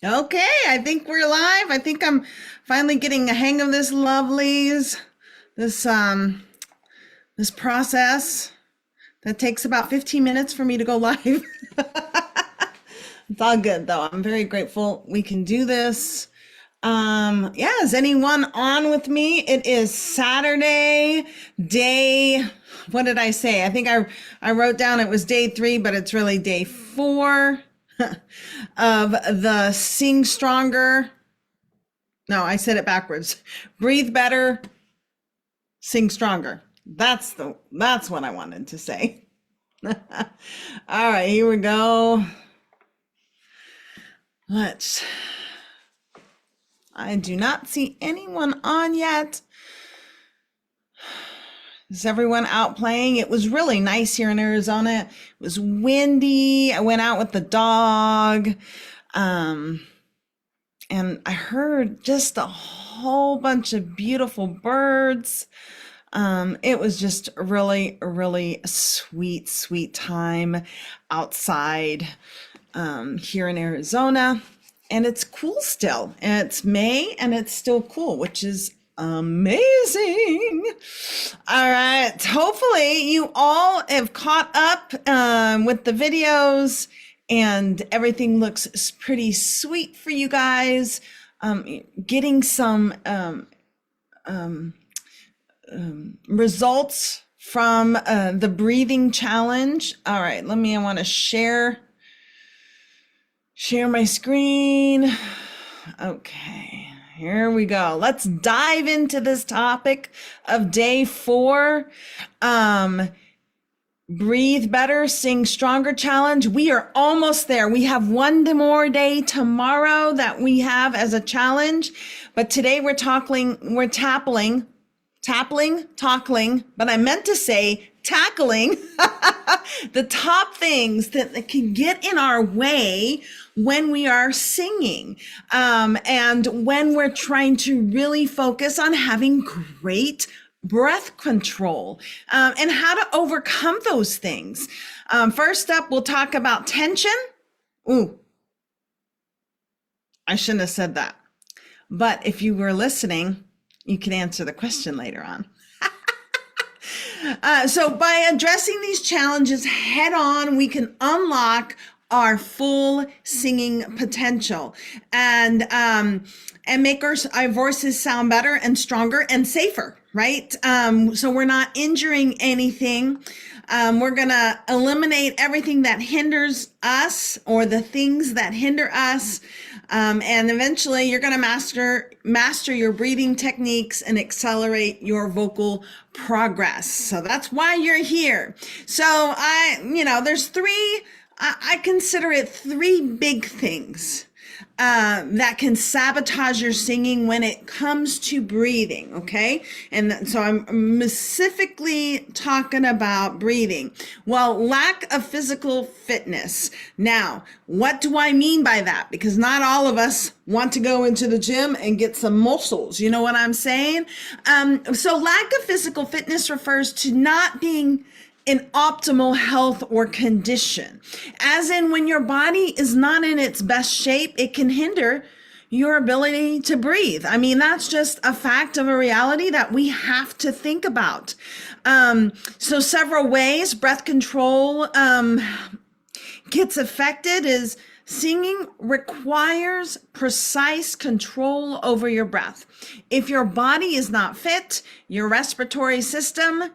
Okay, I think we're live. I think I'm finally getting a hang of this lovelies. This this process that takes about 15 minutes for me to go live. It's all good though. I'm very grateful we can do this. Yeah, is anyone on with me? It is Saturday, day, what did I say? I wrote down it was day 3, but it's really day 4 of the Sing Stronger. No, I said it backwards. Breathe better, sing stronger. That's what I wanted to say. All right, here we go. Let's I do not see anyone on yet. Is everyone out playing? It was really nice here in Arizona. It was windy. I went out with the dog. Um, and I heard just a whole bunch of beautiful birds. It was just a really sweet, sweet time outside here in Arizona. And it's cool still. And it's May and it's still cool, which is amazing. All right. Hopefully, you all have caught up with the videos and everything looks pretty sweet for you guys. Getting some results from the breathing challenge. All right, I want to share my screen. Okay, here we go. Let's dive into this topic of day 4. Breathe better, sing stronger challenge. We are almost there. We have one more day tomorrow that we have as a challenge, but today we're tackling, but I meant to say tackling the top things that can get in our way when we are singing, and when we're trying to really focus on having great breath control, and how to overcome those things. First up, we'll talk about tension. Ooh, I shouldn't have said that. But if you were listening, you can answer the question later on. So by addressing these challenges head on, we can unlock our full singing potential and make our voices sound better and stronger and safer, right? So we're not injuring anything. We're going to eliminate everything that hinders us or the things that hinder us. And eventually you're going to master your breathing techniques and accelerate your vocal progress. So that's why you're here. So there's I consider it 3 big things that can sabotage your singing when it comes to breathing, okay? And so I'm specifically talking about breathing. Well, lack of physical fitness. Now, what do I mean by that? Because not all of us want to go into the gym and get some muscles. You know what I'm saying? So lack of physical fitness refers to not being in optimal health or condition. As in, when your body is not in its best shape, it can hinder your ability to breathe. I mean, that's just a fact of a reality that we have to think about. So several ways breath control gets affected is singing requires precise control over your breath. If your body is not fit, your respiratory system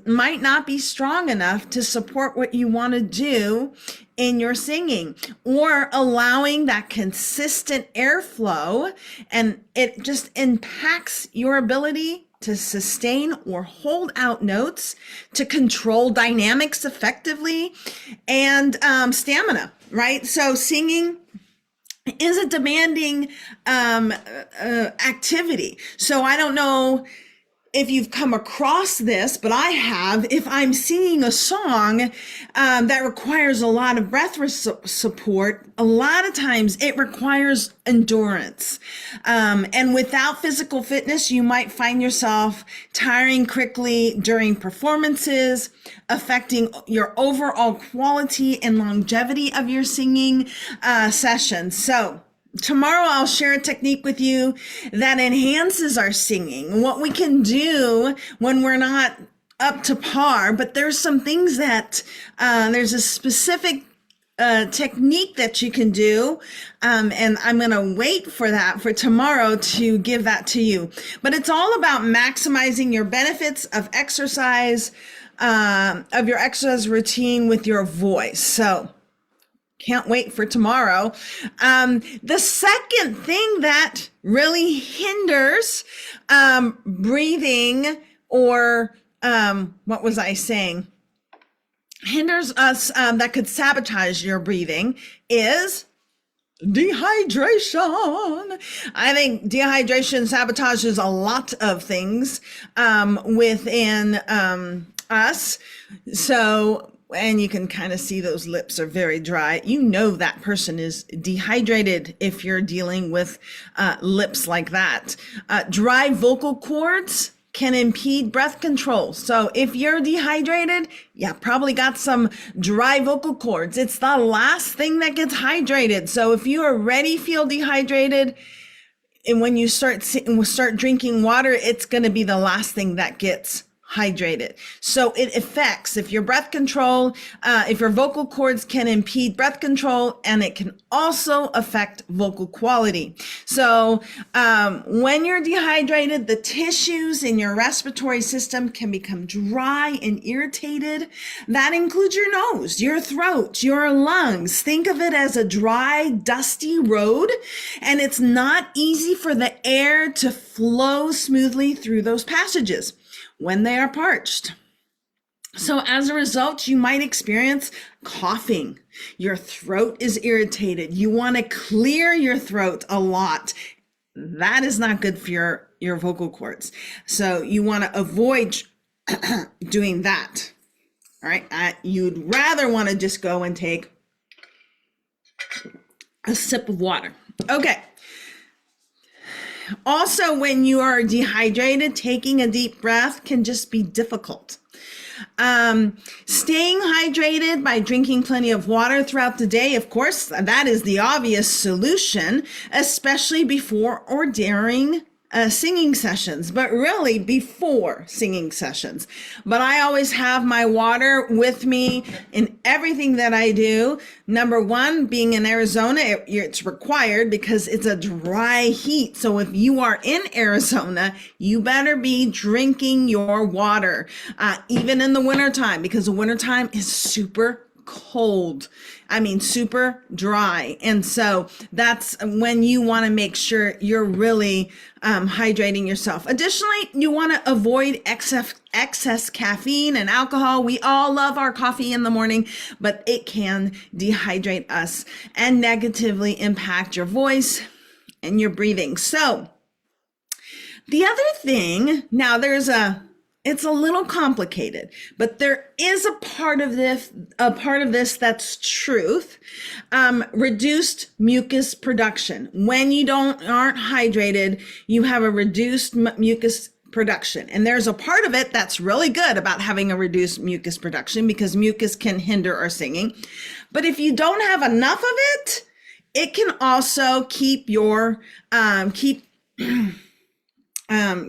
might not be strong enough to support what you want to do in your singing, or allowing that consistent airflow, and it just impacts your ability to sustain or hold out notes, to control dynamics effectively, and stamina, right? So singing is a demanding activity. So I don't know if you've come across this, but I have, if I'm singing a song that requires a lot of breath support, a lot of times it requires endurance. And without physical fitness, you might find yourself tiring quickly during performances, affecting your overall quality and longevity of your singing sessions. So tomorrow I'll share a technique with you that enhances our singing, what we can do when we're not up to par, but there's some things that there's a specific technique that you can do. And I'm going to wait for that for tomorrow to give that to you. But it's all about maximizing your benefits of exercise, of your exercise routine with your voice. So can't wait for tomorrow. The second thing that really hinders breathing, or what was I saying? Hinders us, that could sabotage your breathing, is dehydration. I think dehydration sabotages a lot of things within us. So, and you can kind of see those lips are very dry. You know that person is dehydrated if you're dealing with lips like that. Dry vocal cords can impede breath control. So if you're dehydrated, you probably got some dry vocal cords. It's the last thing that gets hydrated. So if you already feel dehydrated, and when you start drinking water, it's going to be the last thing that gets hydrated. So it affects, if your breath control, if your vocal cords can impede breath control, and it can also affect vocal quality. So when you're dehydrated, the tissues in your respiratory system can become dry and irritated. That includes your nose, your throat, your lungs. Think of it as a dry, dusty road, and it's not easy for the air to flow smoothly through those passages when they are parched. So as a result, you might experience coughing. Your throat is irritated. You want to clear your throat a lot. That is not good for your vocal cords. So you want to avoid doing that. All right. You'd rather want to just go and take a sip of water. Okay. Also, when you are dehydrated, taking a deep breath can just be difficult. Staying hydrated by drinking plenty of water throughout the day, of course, that is the obvious solution, especially before or during singing sessions, but really before singing sessions. But I always have my water with me in everything that I do. Number one, being in Arizona, it's required because it's a dry heat. So if you are in Arizona, you better be drinking your water, even in the wintertime, because the wintertime is super cold. I mean, super dry. And so that's when you want to make sure you're really hydrating yourself. Additionally, you want to avoid excess caffeine and alcohol. We all love our coffee in the morning, but it can dehydrate us and negatively impact your voice and your breathing. So the other thing, now it's a little complicated, but there is a part of this that's truth. Reduced mucus production. When you aren't hydrated, you have a reduced mucus production. And there's a part of it that's really good about having a reduced mucus production, because mucus can hinder our singing. But if you don't have enough of it, it can also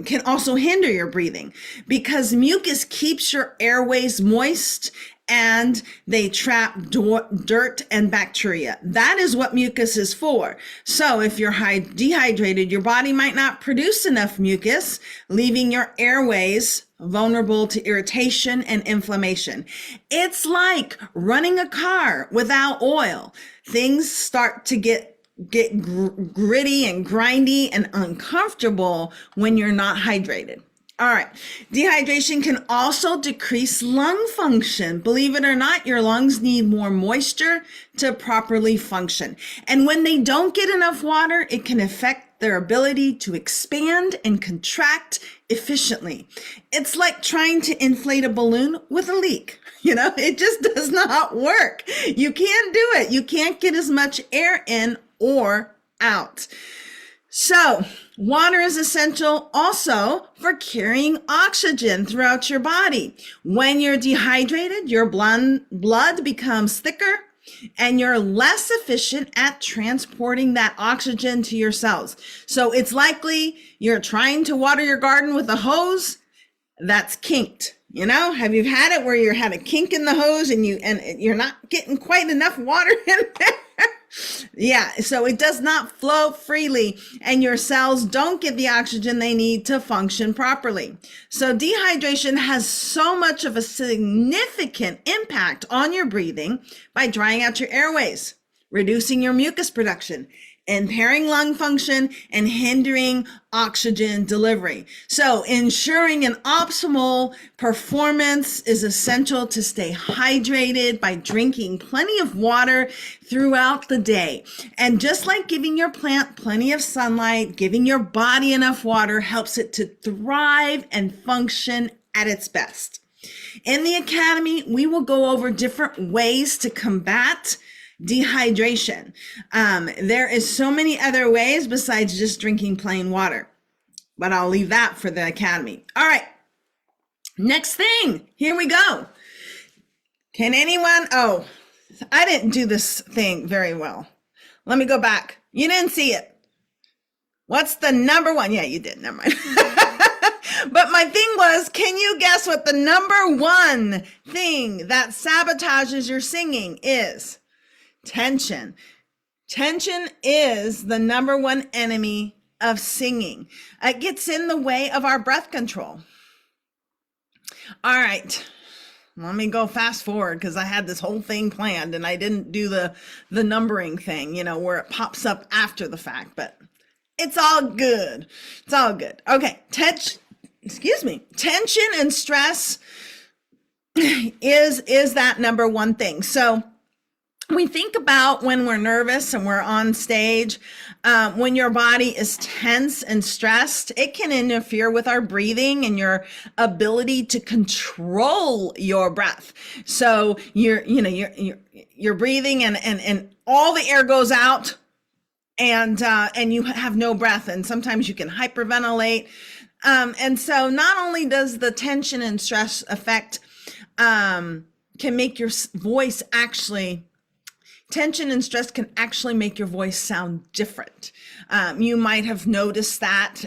can also hinder your breathing, because mucus keeps your airways moist and they trap dirt and bacteria. That is what mucus is for. So if you're dehydrated, your body might not produce enough mucus, leaving your airways vulnerable to irritation and inflammation. It's like running a car without oil. Things start to get gritty and grindy and uncomfortable when you're not hydrated. All right. Dehydration can also decrease lung function. Believe it or not, your lungs need more moisture to properly function. And when they don't get enough water, it can affect their ability to expand and contract efficiently. It's like trying to inflate a balloon with a leak. It just does not work. You can't do it. You can't get as much air in or out. So, water is essential also for carrying oxygen throughout your body. When you're dehydrated, your blood becomes thicker and you're less efficient at transporting that oxygen to your cells. So it's likely you're trying to water your garden with a hose that's kinked. Have you had it where you had a kink in the hose and you're not getting quite enough water in there? Yeah, so it does not flow freely and your cells don't get the oxygen they need to function properly. So dehydration has so much of a significant impact on your breathing by drying out your airways, reducing your mucus production, impairing lung function, and hindering oxygen delivery. So ensuring an optimal performance is essential to stay hydrated by drinking plenty of water throughout the day. And just like giving your plant plenty of sunlight, giving your body enough water helps it to thrive and function at its best. In the Academy, we will go over different ways to combat dehydration. There is so many other ways besides just drinking plain water, but I'll leave that for the Academy. All right, next thing, here we go. Can anyone, I didn't do this thing very well. Let me go back. You didn't see it. What's the number one? Yeah, you did, never mind. But my thing was, can you guess what the number one thing that sabotages your singing is? Tension. Tension is the number one enemy of singing. It gets in the way of our breath control. All right, let me go fast forward because I had this whole thing planned and I didn't do the numbering thing, where it pops up after the fact, but it's all good. It's all good. Okay, tension and stress is that number one thing. So we think about when we're nervous and we're on stage, when your body is tense and stressed, it can interfere with our breathing and your ability to control your breath. So you're breathing and all the air goes out and you have no breath, and sometimes you can hyperventilate. And so not only does the tension and stress affect, can make your voice tension and stress can actually make your voice sound different. You might have noticed that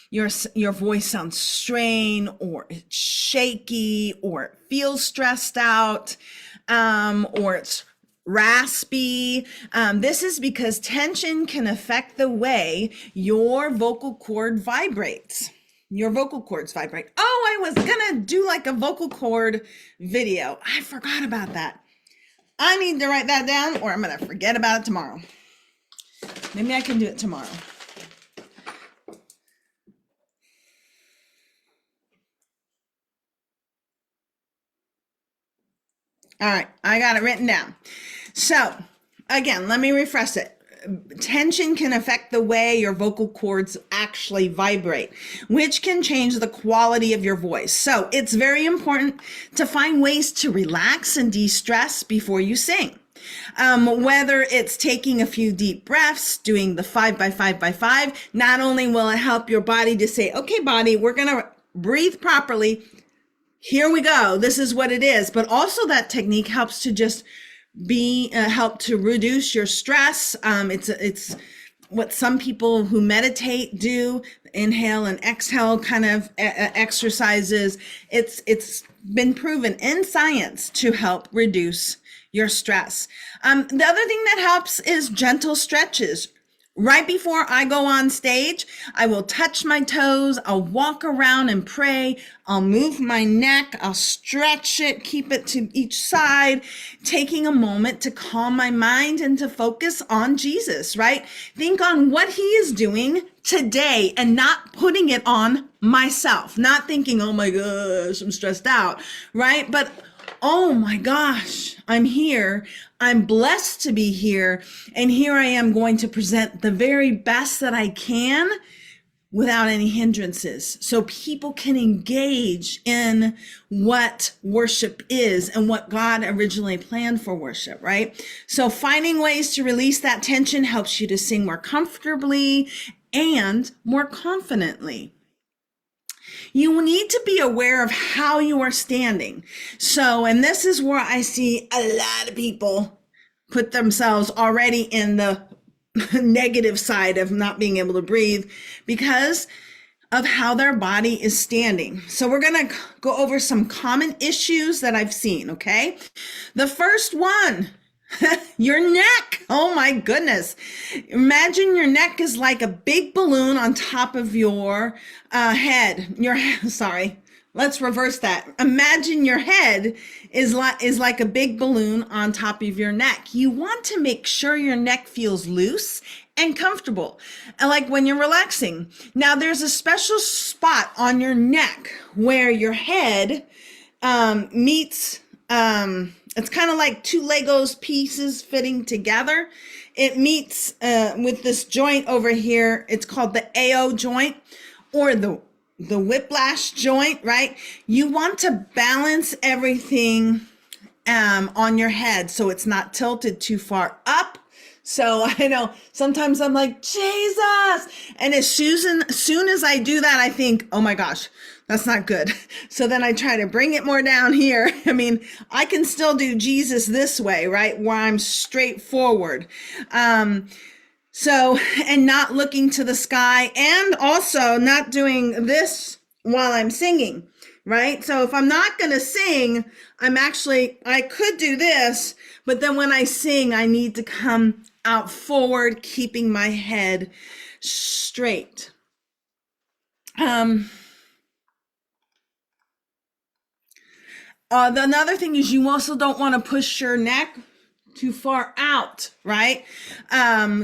your voice sounds strained, or it's shaky, or it feels stressed out, or it's raspy. This is because tension can affect the way your vocal cord vibrates. Your vocal cords vibrate. Oh, I was gonna do like a vocal cord video. I forgot about that. I need to write that down or I'm going to forget about it tomorrow. Maybe I can do it tomorrow. All right, I got it written down. So again, let me refresh it. Tension can affect the way your vocal cords actually vibrate, which can change the quality of your voice. So it's very important to find ways to relax and de-stress before you sing. Whether it's taking a few deep breaths, doing the 5 by 5 by 5, not only will it help your body to say, okay, body, we're going to breathe properly. Here we go. This is what it is. But also that technique helps to just help to reduce your stress. It's what some people who meditate do, inhale and exhale kind of exercises. It's been proven in science to help reduce your stress. The other thing that helps is gentle stretches. Right before I go on stage, I will touch my toes, I'll walk around and pray, I'll move my neck, I'll stretch it, keep it to each side, taking a moment to calm my mind and to focus on Jesus, right? Think on what he is doing today and not putting it on myself, not thinking, oh my gosh, I'm stressed out, right? But oh my gosh, I'm here. I'm blessed to be here. And here I am going to present the very best that I can without any hindrances. So people can engage in what worship is and what God originally planned for worship, right? So finding ways to release that tension helps you to sing more comfortably and more confidently. You need to be aware of how you are standing. So, and this is where I see a lot of people put themselves already in the negative side of not being able to breathe because of how their body is standing. So we're going to go over some common issues that I've seen, okay? The first one, your neck. Oh my goodness. Imagine your neck is like a big balloon on top of your head. Sorry. Let's reverse that. Imagine your head is like a big balloon on top of your neck. You want to make sure your neck feels loose and comfortable, and like when you're relaxing. Now, there's a special spot on your neck where your head meets, it's kind of like two Legos pieces fitting together. It meets with this joint over here. It's called the AO joint or the whiplash joint, right? You want to balance everything on your head so it's not tilted too far up. So I know sometimes I'm like, Jesus. And as soon as I do that, I think, oh my gosh, that's not good. So then I try to bring it more down here. I mean, I can still do Jesus this way, right? Where I'm straight forward. So, and not looking to the sky, and also not doing this while I'm singing, right? So if I'm not going to sing, I could do this, but then when I sing, I need to come out forward, keeping my head straight. Another thing is you also don't want to push your neck too far out, right?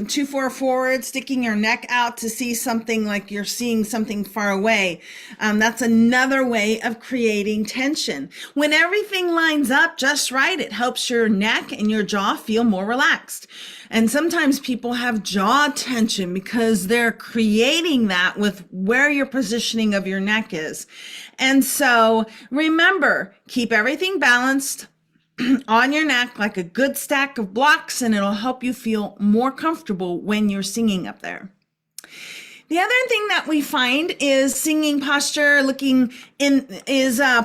Too far forward, sticking your neck out to see something like you're seeing something far away. That's another way of creating tension. When everything lines up just right, it helps your neck and your jaw feel more relaxed. And sometimes people have jaw tension because they're creating that with where your positioning of your neck is. And so remember, keep everything balanced on your neck like a good stack of blocks, and it'll help you feel more comfortable when you're singing up there. The other thing that we find is singing posture,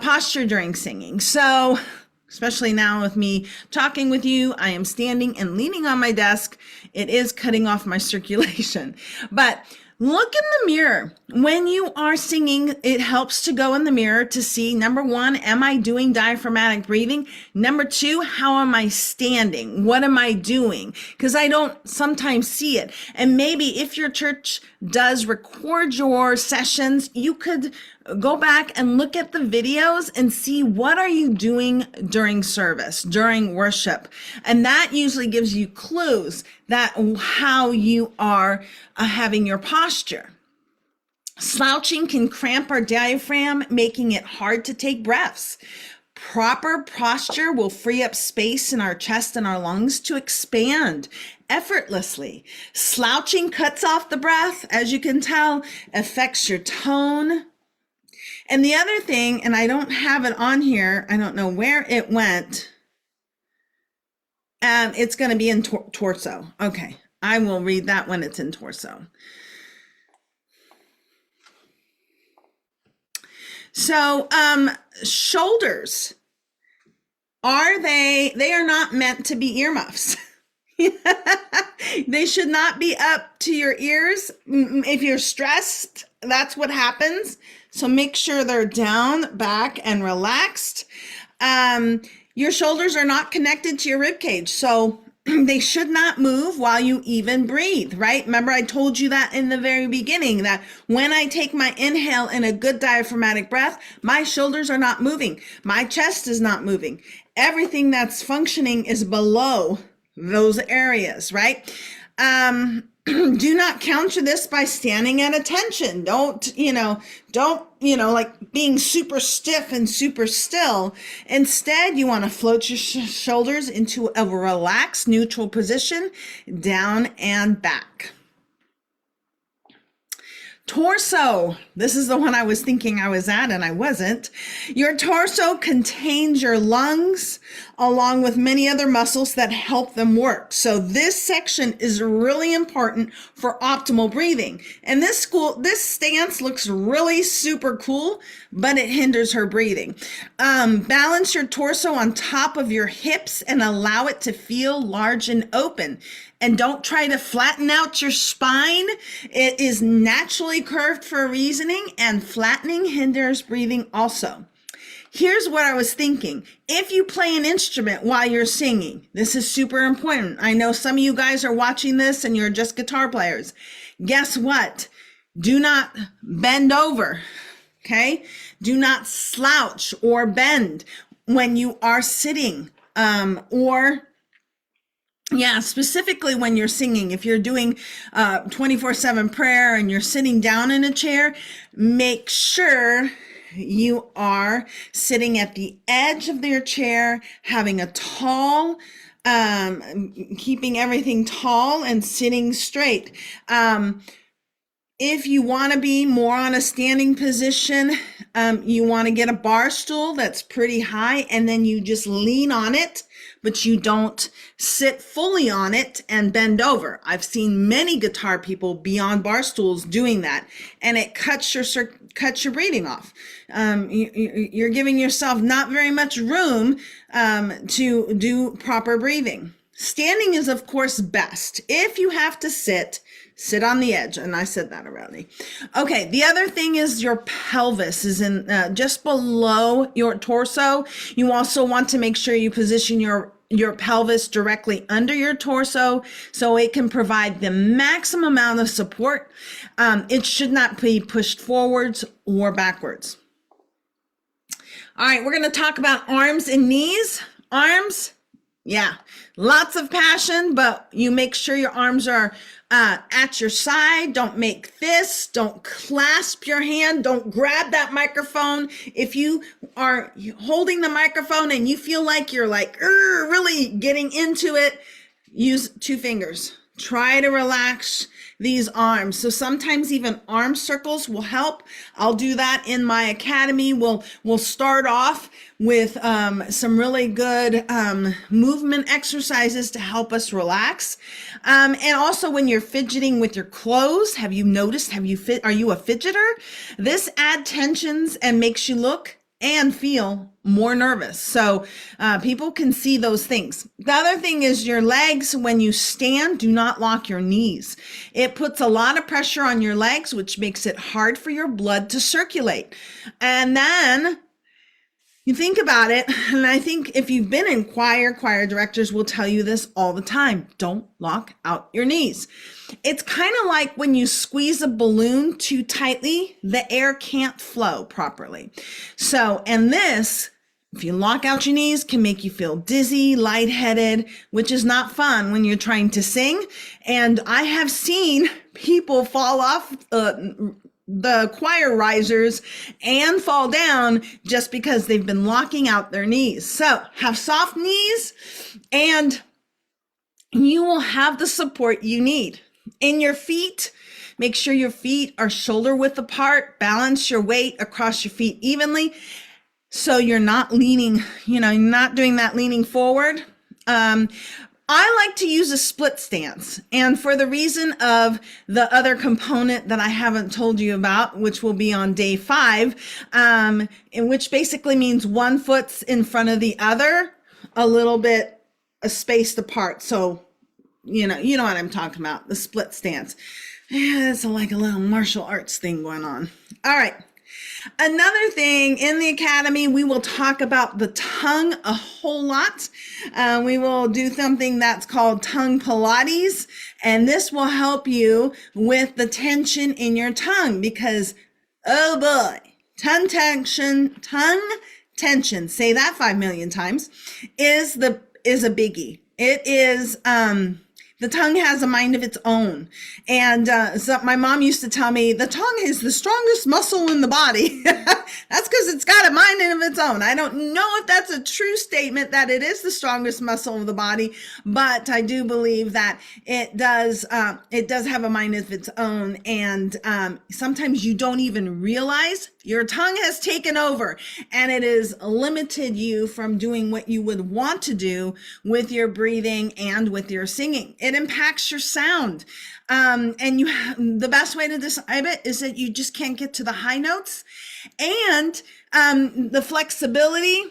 posture during singing. So especially now with me talking with you, I am standing and leaning on my desk. It is cutting off my circulation, but look in the mirror. When you are singing, it helps to go in the mirror to see, number one, am I doing diaphragmatic breathing? Number two, how am I standing? What am I doing? Because I don't sometimes see it. And maybe if your church does record your sessions, you could go back and look at the videos and see what are you doing during service, during worship. And that usually gives you clues that how you are having your posture. Slouching can cramp our diaphragm, making it hard to take breaths. Proper posture will free up space in our chest and our lungs to expand effortlessly. Slouching cuts off the breath, as you can tell, affects your tone. And the other thing, and I don't have it on here, I don't know where it went. It's going to be in torso. Okay, I will read that when it's in torso. So, shoulders, they are not meant to be earmuffs. They should not be up to your ears. If you're stressed, that's what happens. So make sure they're down, back, and relaxed. Your shoulders are not connected to your rib cage, so they should not move while you even breathe, right? Remember, I told you that in the very beginning, that when I take my inhale in a good diaphragmatic breath, my shoulders are not moving. My chest is not moving. Everything that's functioning is below those areas, right? Do not counter this by standing at attention. Don't, like being super stiff and super still. Instead, you want to float your shoulders into a relaxed, neutral position, down and back. Torso. This is the one I was thinking I was at and I wasn't. Your torso contains your lungs along with many other muscles that help them work. So this section is really important for optimal breathing. And this stance looks really super cool, but it hinders her breathing. Balance your torso on top of your hips and allow it to feel large and open. And don't try to flatten out your spine. It is naturally curved for a reasoning, and flattening hinders breathing also. Here's what I was thinking. If you play an instrument while you're singing, this is super important. I know some of you guys are watching this and you're just guitar players. Guess what? Do not bend over, okay? Do not slouch or bend when you are sitting, specifically when you're singing. If you're doing 24/7 prayer and you're sitting down in a chair, make sure you are sitting at the edge of your chair, having a tall, keeping everything tall and sitting straight. If you want to be more on a standing position, you want to get a bar stool that's pretty high, and then you just lean on it, but you don't sit fully on it and bend over. I've seen many guitar people be on bar stools doing that, and it cuts your breathing off. You're giving yourself not very much room to do proper breathing. Standing is, of course, best. If you have to sit on the edge. And I said that already. Okay. The other thing is your pelvis is in just below your torso. You also want to make sure you position your pelvis directly under your torso so it can provide the maximum amount of support. It should not be pushed forwards or backwards. All right. We're going to talk about arms and knees. Arms. Yeah, lots of passion, but you make sure your arms are at your side. Don't make fists. Don't clasp your hand. Don't grab that microphone. If you are holding the microphone and you feel like you're really getting into it, use 2 fingers. Try to relax these arms. So sometimes even arm circles will help. I'll do that in my academy. We'll start off with some really good movement exercises to help us relax. And also when you're fidgeting with your clothes, have you noticed, are you a fidgeter? This adds tensions and makes you look and feel more nervous. So people can see those things. The other thing is your legs. When you stand, do not lock your knees. It puts a lot of pressure on your legs, which makes it hard for your blood to circulate. And then you think about it, and I think if you've been in choir directors will tell you this all the time. Don't lock out your knees. It's kind of like when you squeeze a balloon too tightly, the air can't flow properly. So, and this, if you lock out your knees, can make you feel dizzy, lightheaded, which is not fun when you're trying to sing. And I have seen people fall off the choir risers and fall down just because they've been locking out their knees. So have soft knees and you will have the support you need. In your feet, make sure your feet are shoulder width apart. Balance your weight across your feet evenly so you're not leaning, you're not doing that leaning forward. I like to use a split stance, and for the reason of the other component that I haven't told you about, which will be on day 5, in which basically means one foot's in front of the other, a little bit spaced apart. So, you know what I'm talking about, the split stance. Yeah, it's like a little martial arts thing going on. All right. Another thing in the academy, we will talk about the tongue a whole lot. We will do something that's called tongue Pilates, and this will help you with the tension in your tongue because, oh boy, tongue tension, say that 5 million times, is a biggie. It is The tongue has a mind of its own. And so my mom used to tell me the tongue is the strongest muscle in the body. That's because it's got a mind of its own. I don't know if that's a true statement that it is the strongest muscle of the body, but I do believe that it does have a mind of its own. And sometimes you don't even realize your tongue has taken over and it has limited you from doing what you would want to do with your breathing and with your singing. It impacts your sound. And the best way to describe it is that you just can't get to the high notes, and the flexibility.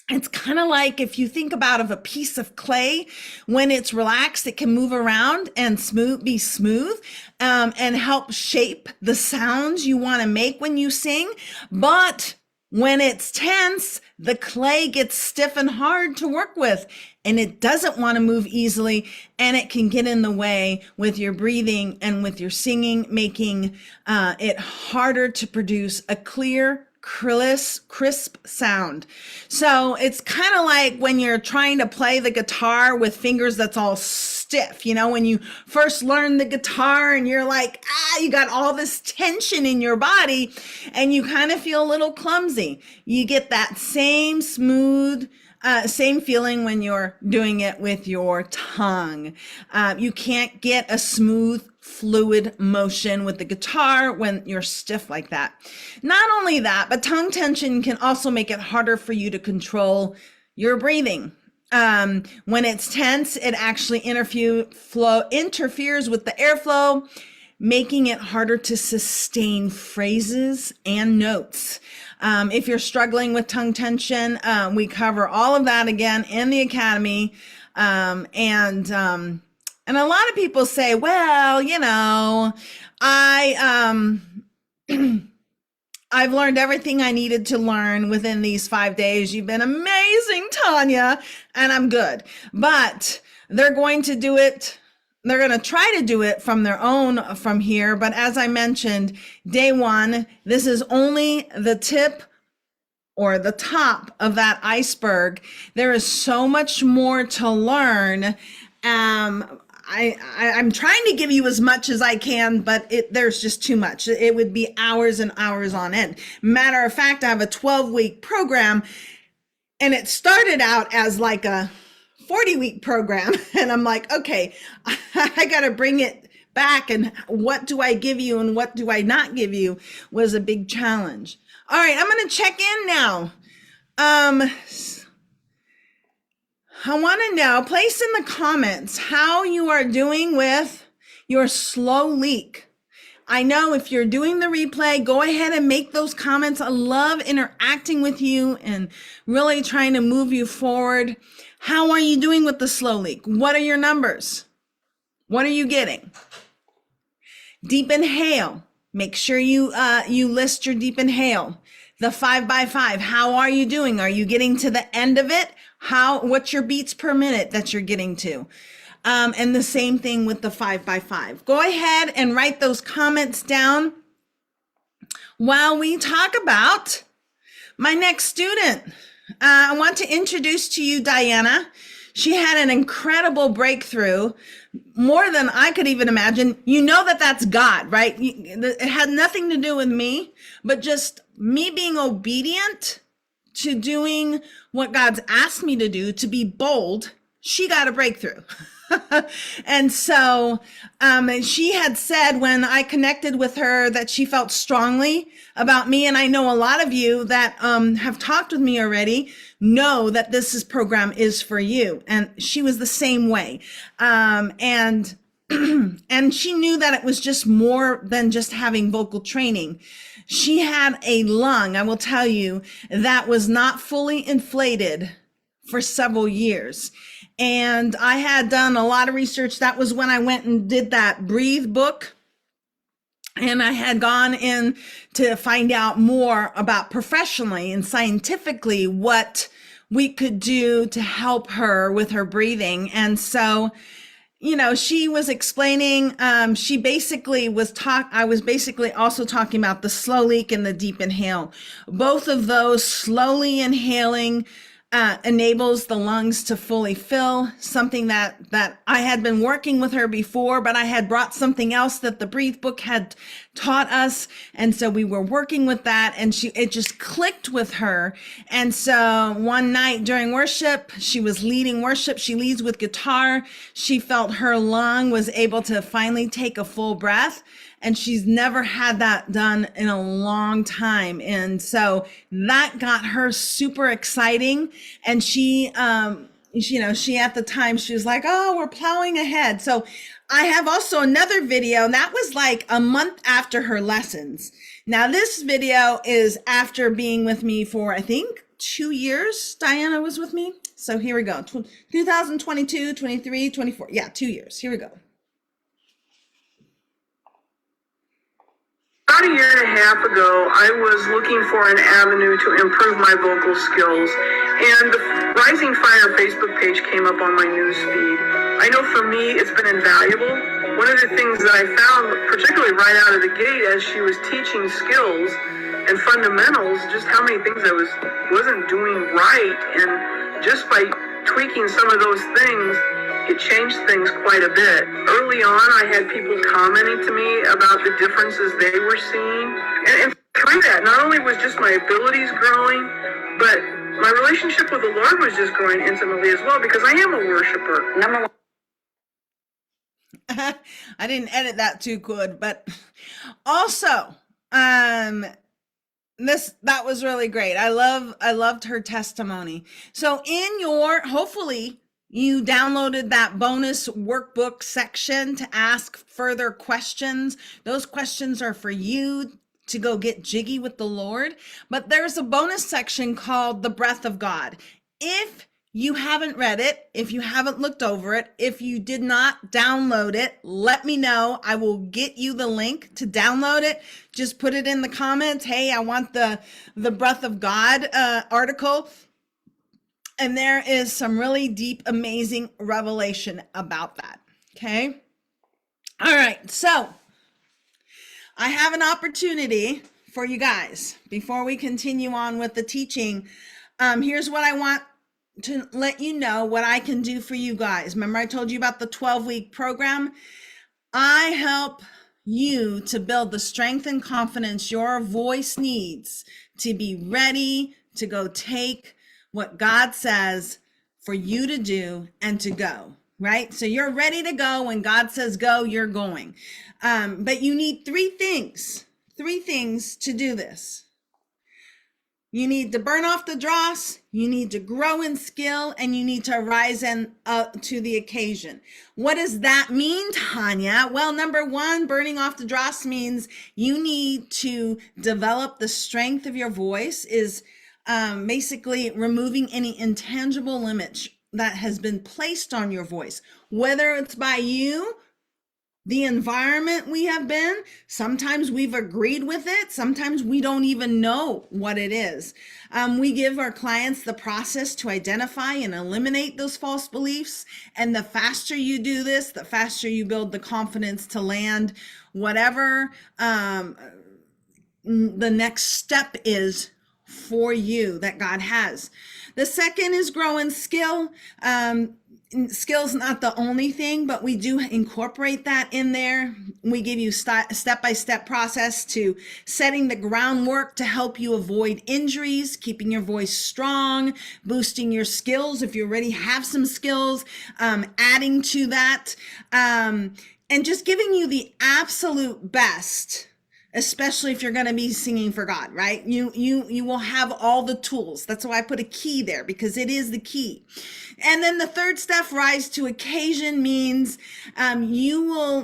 It's kind of like if you think about a piece of clay, when it's relaxed, it can move around and be smooth, and help shape the sounds you want to make when you sing. But when it's tense, the clay gets stiff and hard to work with, and it doesn't want to move easily, and it can get in the way with your breathing and with your singing, making it harder to produce a clear, crisp sound. So it's kind of like when you're trying to play the guitar with fingers that's all stiff. You know, when you first learn the guitar and you're like, you got all this tension in your body and you kind of feel a little clumsy. You get that same smooth, same feeling when you're doing it with your tongue. You can't get a smooth, fluid motion with the guitar when you're stiff like that. Not only that, but tongue tension can also make it harder for you to control your breathing. When it's tense, it actually interferes with the airflow, making it harder to sustain phrases and notes. If you're struggling with tongue tension, we cover all of that again in the Academy. And a lot of people say, well, you know, I've learned everything I needed to learn within these 5 days. You've been amazing, Tanya, and I'm good. But they're going to do it. They're going to try to do it from here. But as I mentioned, day one, this is only the tip or the top of that iceberg. There is so much more to learn. I'm trying to give you as much as I can, but there's just too much. It would be hours and hours on end. Matter of fact, I have a 12-week program, and it started out as like a 40-week program. And I'm like, okay, I got to bring it back. And what do I give you and what do I not give you was a big challenge. All right, I'm going to check in now. I want to know, place in the comments how you are doing with your slow leak. I know if you're doing the replay, go ahead and make those comments. I love interacting with you and really trying to move you forward. How are you doing with the slow leak? What are your numbers? What are you getting? Deep inhale. Make sure you list your deep inhale. The 5x5, how are you doing? Are you getting to the end of it? What's your beats per minute that you're getting to? And the same thing with the 5x5. Go ahead and write those comments down while we talk about my next student. I want to introduce to you Diana. She had an incredible breakthrough, more than I could even imagine. You know that's God, right? It had nothing to do with me, but just me being obedient to doing what God's asked me to do, to be bold. She got a breakthrough. And so she had said when I connected with her that she felt strongly about me. And I know a lot of you that have talked with me already know that this program is for you. And she was the same way. And she knew that it was just more than just having vocal training. She had a lung, I will tell you, that was not fully inflated for several years. And I had done a lot of research. That was when I went and did that Breathe book. And I had gone in to find out more about professionally and scientifically what we could do to help her with her breathing. And so, you know, she was explaining, she basically I was basically also talking about the slow leak and the deep inhale. Both of those, slowly inhaling enables the lungs to fully fill, something that I had been working with her before, but I had brought something else that the Breathe book had taught us. And so we were working with that, and it just clicked with her. And so one night during worship, she was leading worship. She leads with guitar. She felt her lung was able to finally take a full breath. And she's never had that done in a long time. And so that got her super exciting. And she at the time, she was like, oh, we're plowing ahead. So I have also another video, and that was like a month after her lessons. Now this video is after being with me for, I think, 2 years. Diana was with me. So here we go. 2022, 23, 24. Yeah, 2 years. Here we go. About a year and a half ago, I was looking for an avenue to improve my vocal skills, and the Rising Fire Facebook page came up on my news feed. I know for me, it's been invaluable. One of the things that I found, particularly right out of the gate, as she was teaching skills and fundamentals, just how many things I wasn't doing right, and just by tweaking some of those things, it changed things quite a bit. Early on, I had people commenting to me about the differences they were seeing. And through that, not only was just my abilities growing, but my relationship with the Lord was just growing intimately as well, because I am a worshiper. Number one. I didn't edit that too good, but also, that was really great. I loved her testimony. So hopefully, you downloaded that bonus workbook section to ask further questions. Those questions are for you to go get jiggy with the Lord. But there's a bonus section called The Breath of God. If you haven't read it, if you haven't looked over it, if you did not download it, let me know. I will get you the link to download it. Just put it in the comments. Hey, I want the Breath of God article. And there is some really deep, amazing revelation about that. Okay. All right. So I have an opportunity for you guys before we continue on with the teaching. Here's what I want to let you know what I can do for you guys. Remember, I told you about the 12-week program. I help you to build the strength and confidence your voice needs to be ready to go take what God says for you to do and to go, right? So you're ready to go. When God says go, you're going. But you need three things to do this. You need to burn off the dross, you need to grow in skill, and you need to rise to the occasion. What does that mean, Tanya? Well, number one, burning off the dross means you need to develop the strength of your voice, is basically removing any intangible limit that has been placed on your voice, whether it's by you, the environment we have been. Sometimes we've agreed with it. Sometimes we don't even know what it is. We give our clients the process to identify and eliminate those false beliefs. And the faster you do this, the faster you build the confidence to land whatever the next step is for you that God has. The second is growing skill. Skill's not the only thing, but we do incorporate that in there. We give you step-by-step process to setting the groundwork to help you avoid injuries, keeping your voice strong, boosting your skills if you already have some skills, adding to that, and just giving you the absolute best, especially if you're going to be singing for God, right? You will have all the tools. That's why I put a key there, because it is the key. And then the third step, rise to occasion, means you will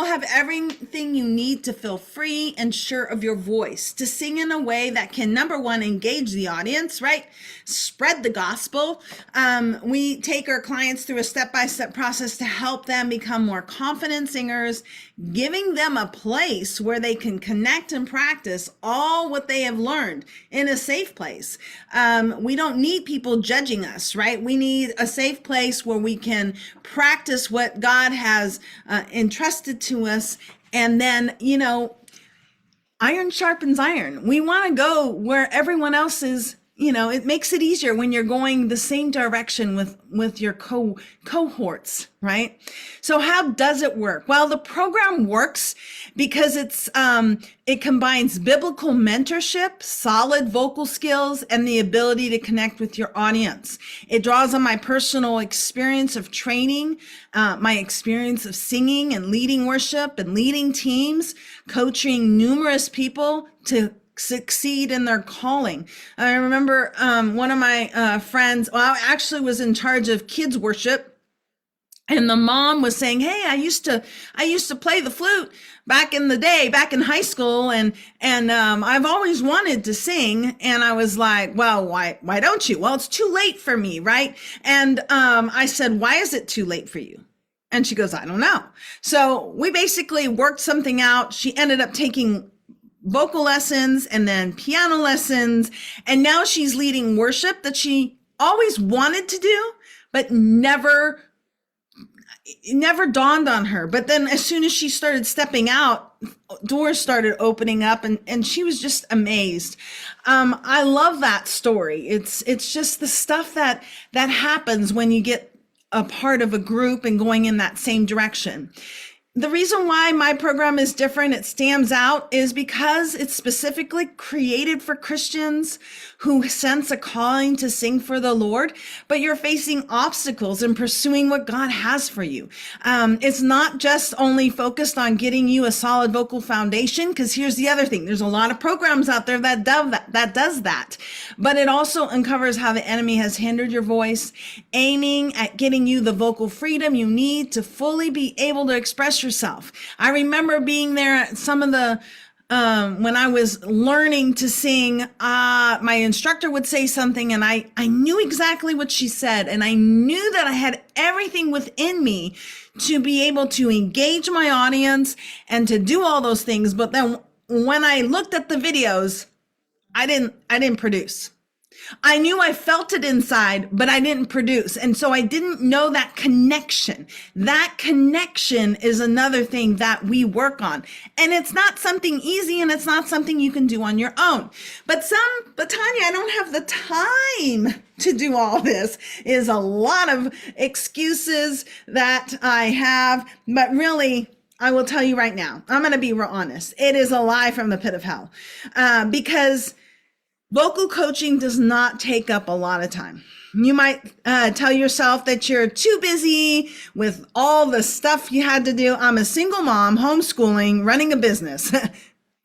have everything you need to feel free and sure of your voice, to sing in a way that can, number one, engage the audience, right? Spread the gospel. We take our clients through a step-by-step process to help them become more confident singers, giving them a place where they can connect and practice all what they have learned in a safe place. We don't need people judging us, right? We need a safe place where we can practice what God has entrusted to us. And then, iron sharpens iron. We want to go where everyone else is it makes it easier when you're going the same direction with your cohorts, right? So how does it work? Well, the program works because it combines biblical mentorship, solid vocal skills, and the ability to connect with your audience. It draws on my personal experience of training, my experience of singing and leading worship and leading teams, coaching numerous people to succeed in their calling. I remember one of my friends, well, I actually was in charge of kids worship, and the mom was saying, "Hey, I used to play the flute back in the day, back in high school, and I've always wanted to sing." And I was like, "Well, why don't you?" "Well, it's too late for me, right?" And I said, "Why is it too late for you?" And she goes, "I don't know." So we basically worked something out. She ended up taking vocal lessons and then piano lessons. And now she's leading worship that she always wanted to do, but it never dawned on her. But then as soon as she started stepping out, doors started opening up, and she was just amazed. I love that story. It's just the stuff that happens when you get a part of a group and going in that same direction. The reason why my program is different, it stands out, is because it's specifically created for Christians who sense a calling to sing for the Lord, but you're facing obstacles in pursuing what God has for you. It's not just only focused on getting you a solid vocal foundation, because here's the other thing. There's a lot of programs out there that does that, but it also uncovers how the enemy has hindered your voice, aiming at getting you the vocal freedom you need to fully be able to express yourself. I remember being there at some of the when I was learning to sing, my instructor would say something, and I knew exactly what she said, and I knew that I had everything within me to be able to engage my audience and to do all those things. But then when I looked at the videos, I didn't produce. I knew I felt it inside, but I didn't produce. And so I didn't know that connection. That connection is another thing that we work on. And it's not something easy, and it's not something you can do on your own. But Tanya, I don't have the time to do all this. Is a lot of excuses that I have, but really, I will tell you right now, I'm going to be real honest. It is a lie from the pit of hell, because vocal coaching does not take up a lot of time. You might tell yourself that you're too busy with all the stuff you had to do. I'm a single mom, homeschooling, running a business.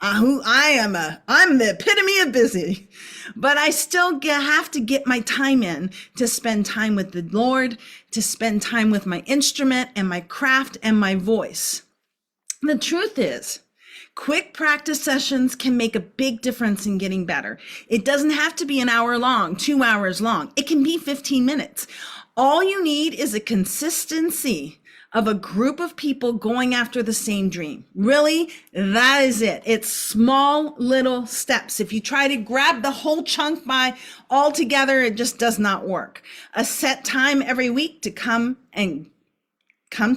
I'm the epitome of busy, but I still have to get my time in to spend time with the Lord, to spend time with my instrument and my craft and my voice. The truth is, quick practice sessions can make a big difference in getting better. It doesn't have to be an hour long, 2 hours long. It can be 15 minutes. All you need is a consistency of a group of people going after the same dream. Really, that is it. It's small little steps. If you try to grab the whole chunk by all together, it just does not work. A set time every week to come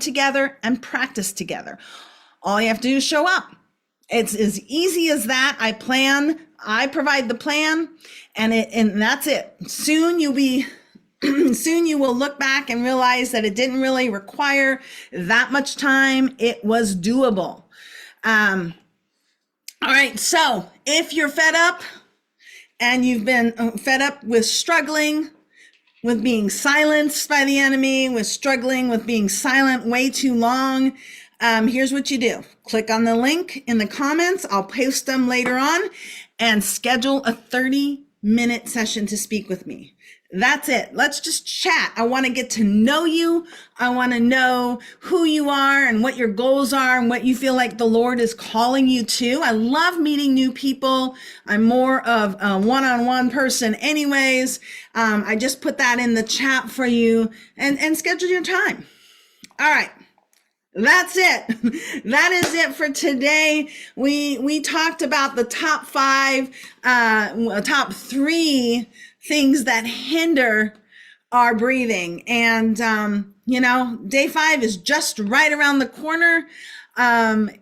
together and practice together. All you have to do is show up. It's as easy as that. I provide the plan, and that's it. Soon you will look back and realize that it didn't really require that much time. It was doable. All right. So if you're fed up and you've been fed up with struggling with being silenced by the enemy, with struggling with being silent way too long, here's what you do. Click on the link in the comments. I'll post them later on, and schedule a 30-minute session to speak with me. That's it. Let's just chat. I want to get to know you. I want to know who you are and what your goals are and what you feel like the Lord is calling you to. I love meeting new people. I'm more of a one-on-one person anyways. I just put that in the chat for you, and schedule your time. All right. That's it. That is it for today. We talked about the top 3 things that hinder our breathing. And, day 5 is just right around the corner. And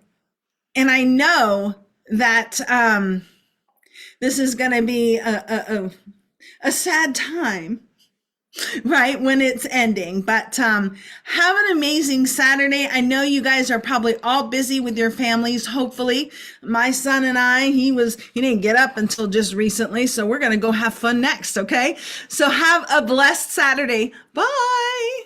I know that this is going to be a sad time, right, when it's ending. But have an amazing Saturday. I know you guys are probably all busy with your families. Hopefully my son and he didn't get up until just recently, so we're going to go have fun next. Okay, so have a blessed Saturday. Bye.